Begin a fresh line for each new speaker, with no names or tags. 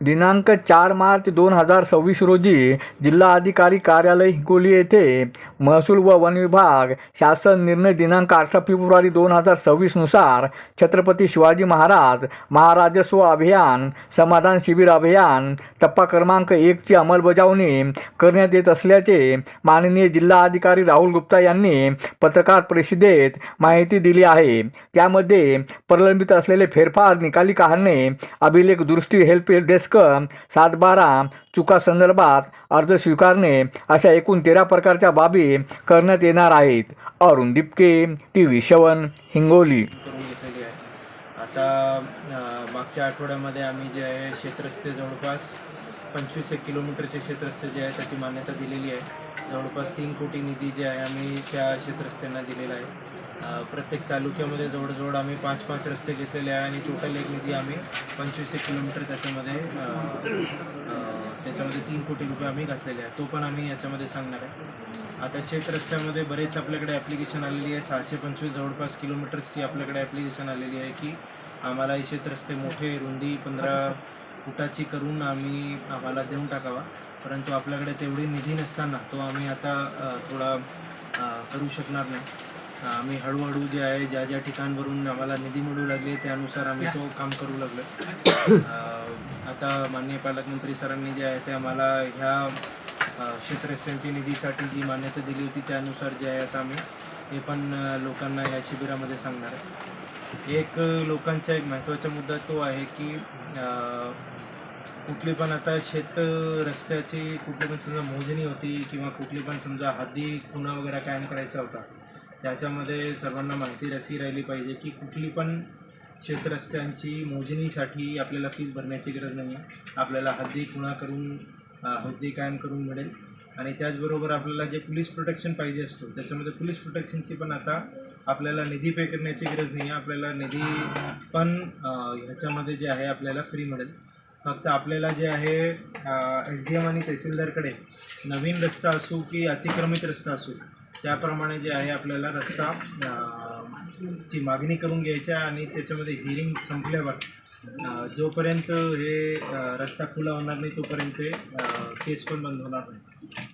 दिनांक 4 मार्च 2026 रोजी जिल्हाधिकारी कार्यालय हिंगोली येथे महसूल व वन विभाग शासन निर्णय दिनांक 18 फेब्रुवारी 2026 नुसार छत्रपती शिवाजी महाराज महाराजस्व अभियान समाधान शिबिर अभियान टप्पा क्रमांक 1 ची अंमलबजावणी करण्यात येत असल्याचे माननीय जिल्हाधिकारी राहुल गुप्ता यांनी पत्रकार परिषदेत माहिती दिली आहे। त्यामध्ये प्रलंबित असलेले फेरफार निकाली काढणे, अभिलेख दुरुस्ती, हेल्प डेस्क 7/12 चुका संदर्भात अर्ज स्वीकारणे अशा एकूण 13 प्रकारच्या बाबी करण्यात येणार आहेत। अरुण दिपके, TV 7 हिंगोली।
आता मागच्या आठवड्यामध्ये आम्ही जे आहे क्षेत्रस्ते जवळपास 25 किलोमीटरचे क्षेत्रस्ते जे आहे त्याची मान्यता दिलेली आहे। जवळपास 3 कोटी निधी जे आहे आम्ही त्या क्षेत्रस्त्यांना दिलेला आहे। प्रत्येक तालुक्यामध्ये जवळजवळ आम्ही 5-5 रस्ते घेतलेले आहे आणि टोटल एक निधी आम्ही 25 किलोमीटर त्याच्यामध्ये 3 कोटी रुपये आम्ही घातलेले आहे। तो पण आम्ही याच्यामध्ये सांगणार आहे। आता शेतरस्त्यामध्ये बरेच आपल्याकडे ॲप्लिकेशन आलेली आहे। 625 जवळपास किलोमीटर्सची आपल्याकडे ॲप्लिकेशन आलेली आहे की आम्हाला हे शेतरस्ते मोठे रुंदी 15 फुटाची करून आम्हाला देऊन टाकावा, परंतु आपल्याकडे तेवढी निधी नसताना तो आम्ही आता थोडा करू शकणार नाही। आम्ही हळूहळू जे आहे ज्या ज्या ठिकाणवरून आम्हाला निधी मिळू लागले त्यानुसार आम्ही तो काम करू लागलो। आता माननीय पालकमंत्री सरांनी जे आहे ते आम्हाला ह्या क्षेत्रस्त्यांची निधीसाठी जी मान्यता दिली होती त्यानुसार जे आहे आता आम्ही हे पण लोकांना ह्या शिबिरामध्ये सांगणार आहे। एक लोकांचा एक महत्त्वाचा मुद्दा तो आहे की कुठली पण आता शेत रस्त्याची कुठली पण समजा मोजणी होती किंवा कुठली पण समजा हद्दी खुणा वगैरे कायम करायचा होता, त्याच्यामध्ये सर्वांना माहिती अशी राहिली पाहिजे की कुठली पण शेतरस्त्यांची मोजणीसाठी आपल्याला फीस भरण्याची गरज नाही आहे। आपल्याला हद्दी खुणा करून हद्दी कायम करून मिळेल आणि त्याचबरोबर आपल्याला जे पोलीस प्रोटेक्शन पाहिजे असतो त्याच्यामध्ये पोलीस प्रोटेक्शनची पण आता आपल्याला निधी पे करण्याची गरज नाही आहे। आपल्याला निधी पण ह्याच्यामध्ये जे आहे आपल्याला फ्री मिळेल। फक्त आपल्याला जे आहे SDM आणि तहसीलदारकडे नवीन रस्ता असो की अतिक्रमित रस्ता असो त्याप्रमाणे जे आहे आपल्याला रस्ता ची मागणी करून घ्यायची आहे आणि त्याच्यामध्ये हिअरिंग संपल्यावर जोपर्यंत हे रस्ता खुला होणार नाही तोपर्यंत केस पण बंद होणार नाही।